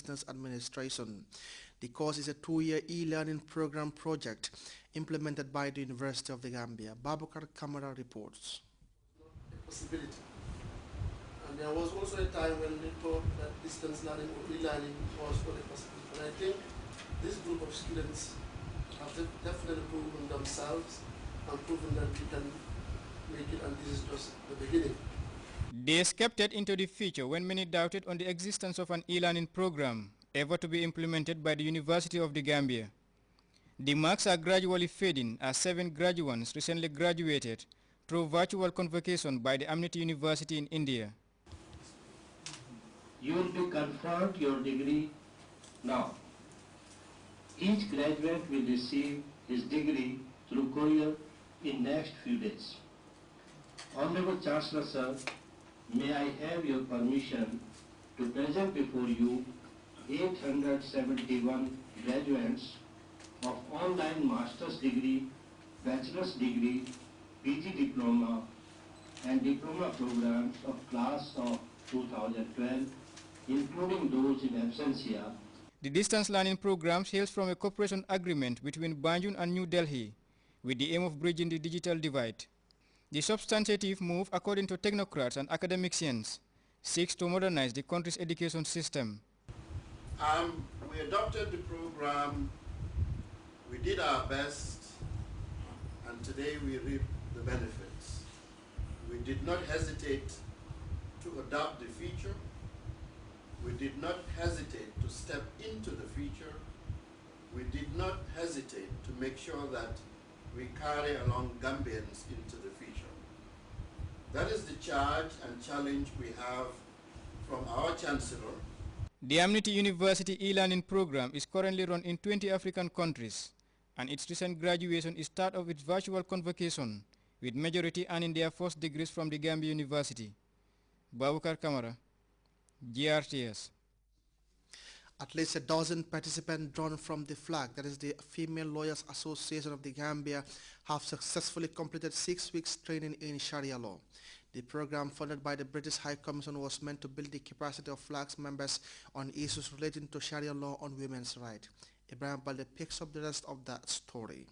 Business Administration. The course is a 2-year e-learning program project implemented by the University of the Gambia. Babukar Kamara reports. Possibility. And there was also a time when they thought that distance learning or e-learning was not a possibility. And I think this group of students have definitely proven themselves and proven that we can make it, and this is just the beginning. They stepped into the future when many doubted on the existence of an e-learning program ever to be implemented by the University of the Gambia. The marks are gradually fading as 7 graduates recently graduated through virtual convocation by the Amity University in India. You will be conferred your degree now. Each graduate will receive his degree through courier in next few days. Honorable Chancellor Sir, may I have your permission to present before you 871 graduates of online master's degree, bachelor's degree, PG diploma and diploma programs of class of 2012, including those in absentia. The distance learning program hails from a cooperation agreement between Banjul and New Delhi with the aim of bridging the digital divide. The substantive move, according to technocrats and academicians, seeks to modernize the country's education system. We adopted the program, we did our best, and today we reap the benefits. We did not hesitate to adopt the feature. We did not hesitate to step into the future. We did not hesitate to make sure that we carry along Gambians into the future. That is the charge and challenge we have from our Chancellor. The Amity University e-learning program is currently run in 20 African countries, and its recent graduation is start of its virtual convocation, with majority earning their first degrees from the Gambia University. Babukar Kamara, Grts. At least a dozen participants drawn from the FLAG, that is the Female Lawyers Association of the Gambia, have successfully completed 6 weeks training in Sharia law. The program funded by the British High Commission was meant to build the capacity of FLAG's members on issues relating to Sharia law on women's rights. Ibrahim Balde picks up the rest of that story.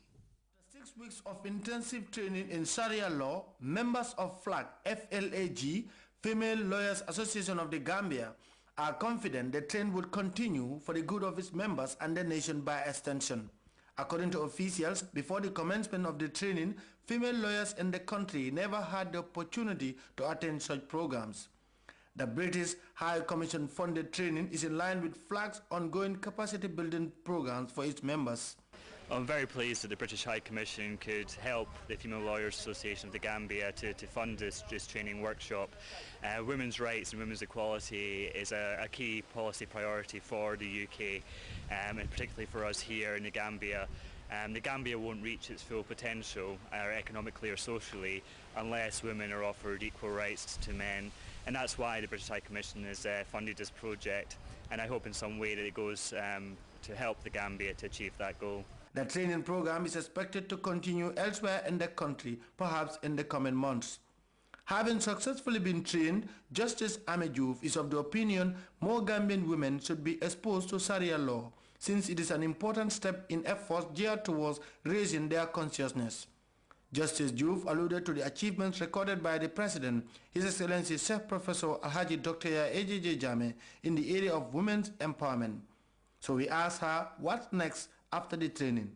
After 6 weeks of intensive training in Sharia law, members of FLAG, FLAG, Female Lawyers Association of the Gambia, are confident the trend will continue for the good of its members and the nation by extension. According to officials, before the commencement of the training, female lawyers in the country never had the opportunity to attend such programs. The British High Commission funded training is in line with FLAG's ongoing capacity building programs for its members. I'm very pleased that the British High Commission could help the Female Lawyers Association of the Gambia to fund this training workshop. Women's rights and women's equality is a key policy priority for the UK, and particularly for us here in the Gambia. The Gambia won't reach its full potential, economically or socially, unless women are offered equal rights to men. And that's why the British High Commission has funded this project, and I hope in some way that it goes to help the Gambia to achieve that goal. The training program is expected to continue elsewhere in the country, perhaps in the coming months. Having successfully been trained, Justice Amejouf is of the opinion more Gambian women should be exposed to Sharia law, since it is an important step in efforts geared towards raising their consciousness. Justice Diouf alluded to the achievements recorded by the President, His Excellency Chef Professor Alhaji Dr. Ejj Jame, in the area of women's empowerment. So we asked her what's next after the training.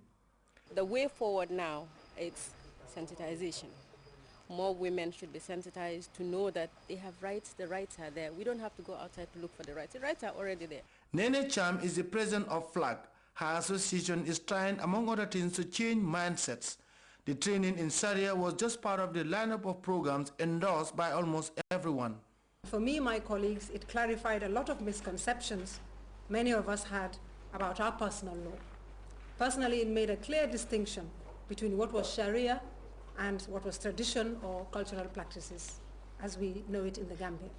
The way forward now is sensitization. More women should be sensitized to know that they have rights, the rights are there. We don't have to go outside to look for the rights. The rights are already there. Nene Cham is the president of FLAG. Her association is trying, among other things, to change mindsets. The training in Sharia was just part of the lineup of programs endorsed by almost everyone. For me, my colleagues, it clarified a lot of misconceptions many of us had about our personal law. Personally, it made a clear distinction between what was Sharia and what was tradition or cultural practices, as we know it in the Gambia.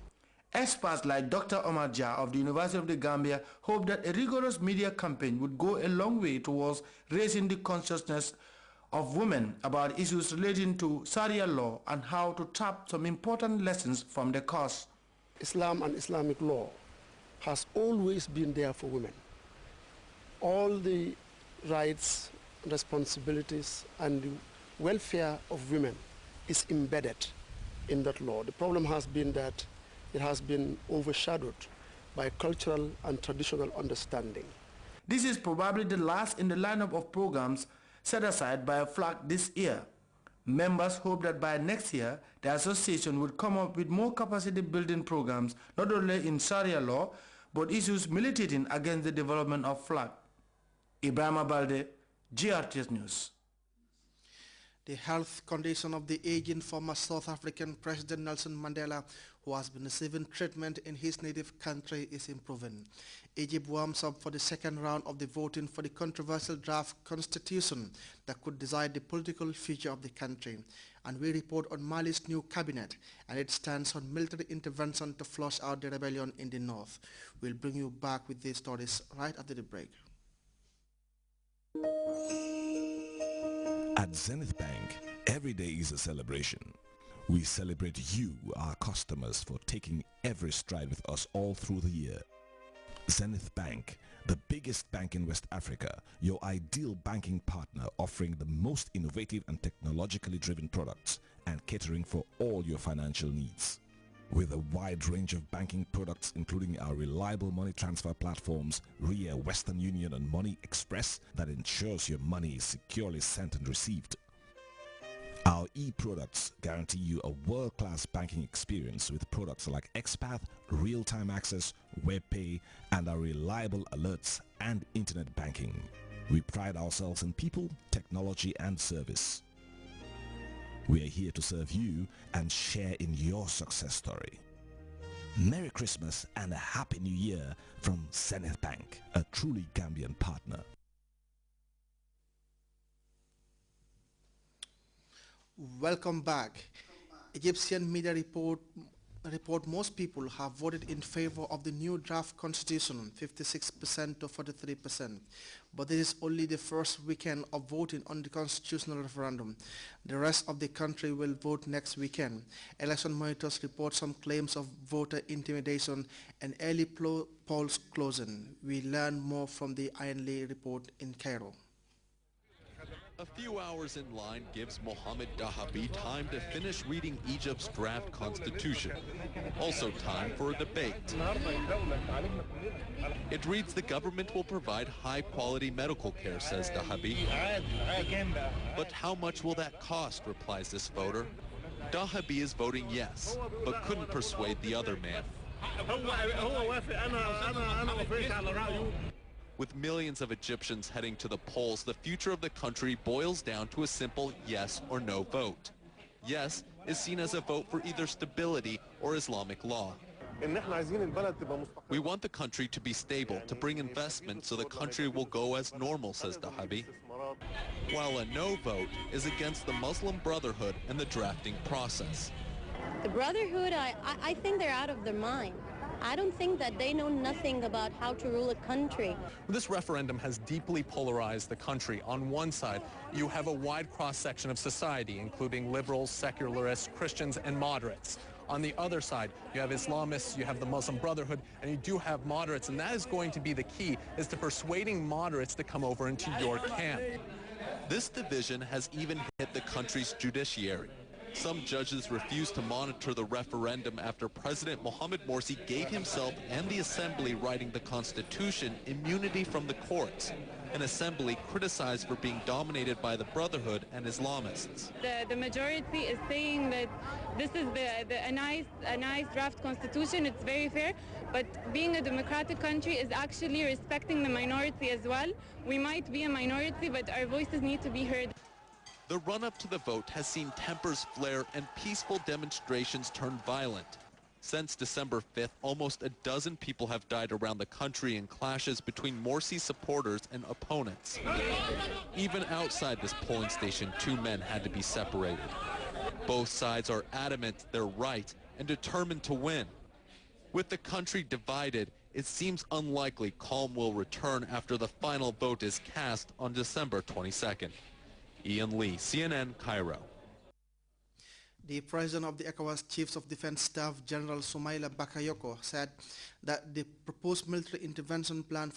Experts like Dr. Omar Jah of the University of the Gambia hope that a rigorous media campaign would go a long way towards raising the consciousness of women about issues relating to Sharia law and how to tap some important lessons from the course. Islam and Islamic law has always been there for women. All the rights, responsibilities, and the welfare of women is embedded in that law. The problem has been that it has been overshadowed by cultural and traditional understanding. This is probably the last in the lineup of programs set aside by a flag this year. Members hope that by next year, the association will come up with more capacity building programs, not only in Sharia law, but issues militating against the development of flag. Ibrahim Balde, Grts News. The health condition of the aging former South African President Nelson Mandela, who has been receiving treatment in his native country, is improving. Egypt warms up for the second round of the voting for the controversial draft constitution that could decide the political future of the country. And we report on Mali's new cabinet and its stance on military intervention to flush out the rebellion in the north. We'll bring you back with these stories right after the break. At Zenith Bank, every day is a celebration. We celebrate you, our customers, for taking every stride with us all through the year. Zenith Bank, the biggest bank in West Africa, your ideal banking partner, offering the most innovative and technologically driven products and catering for all your financial needs. With a wide range of banking products including our reliable money transfer platforms, RIA, Western Union and Money Express that ensures your money is securely sent and received. Our e-products guarantee you a world-class banking experience with products like XPath, real-time access, WebPay, and our reliable alerts and internet banking. We pride ourselves in people, technology and service. We are here to serve you and share in your success story. Merry Christmas and a Happy New Year from Zenith Bank, a truly Gambian partner. Welcome back. Egyptian media report most people have voted in favor of the new draft constitution, 56% to 43%. But this is only the first weekend of voting on the constitutional referendum. The rest of the country will vote next weekend. Election monitors report some claims of voter intimidation and early polls closing. We learn more from the Ironley report in Cairo. A few hours in line gives Mohammed Dahabi time to finish reading Egypt's draft constitution. Also time for a debate. It reads the government will provide high-quality medical care, says Dahabi. But how much will that cost, replies this voter. Dahabi is voting yes, but couldn't persuade the other man. With millions of Egyptians heading to the polls, the future of the country boils down to a simple yes or no vote. Yes is seen as a vote for either stability or Islamic law. We want the country to be stable, to bring investment so the country will go as normal, says Dahabi. While a no vote is against the Muslim Brotherhood and the drafting process. The Brotherhood, I think they're out of their mind. I don't think that they know nothing about how to rule a country. This referendum has deeply polarized the country. On one side, you have a wide cross-section of society, including liberals, secularists, Christians, and moderates. On the other side, you have Islamists, you have the Muslim Brotherhood, and you do have moderates, and that is going to be the key, is to persuading moderates to come over into your camp. This division has even hit the country's judiciary. Some judges refused to monitor the referendum after President Mohamed Morsi gave himself and the assembly writing the Constitution immunity from the courts. An assembly criticized for being dominated by the Brotherhood and Islamists. The majority is saying that this is a nice draft constitution. It's very fair, but being a democratic country is actually respecting the minority as well. We might be a minority, but our voices need to be heard. The run-up to the vote has seen tempers flare and peaceful demonstrations turn violent. Since December 5th, almost a dozen people have died around the country in clashes between Morsi supporters and opponents. Even outside this polling station, 2 men had to be separated. Both sides are adamant they're right and determined to win. With the country divided, it seems unlikely calm will return after the final vote is cast on December 22nd. Ian Lee, CNN, Cairo. The president of the ECOWAS Chiefs of Defense Staff, General Sumaila Bakayoko, said that the proposed military intervention plan for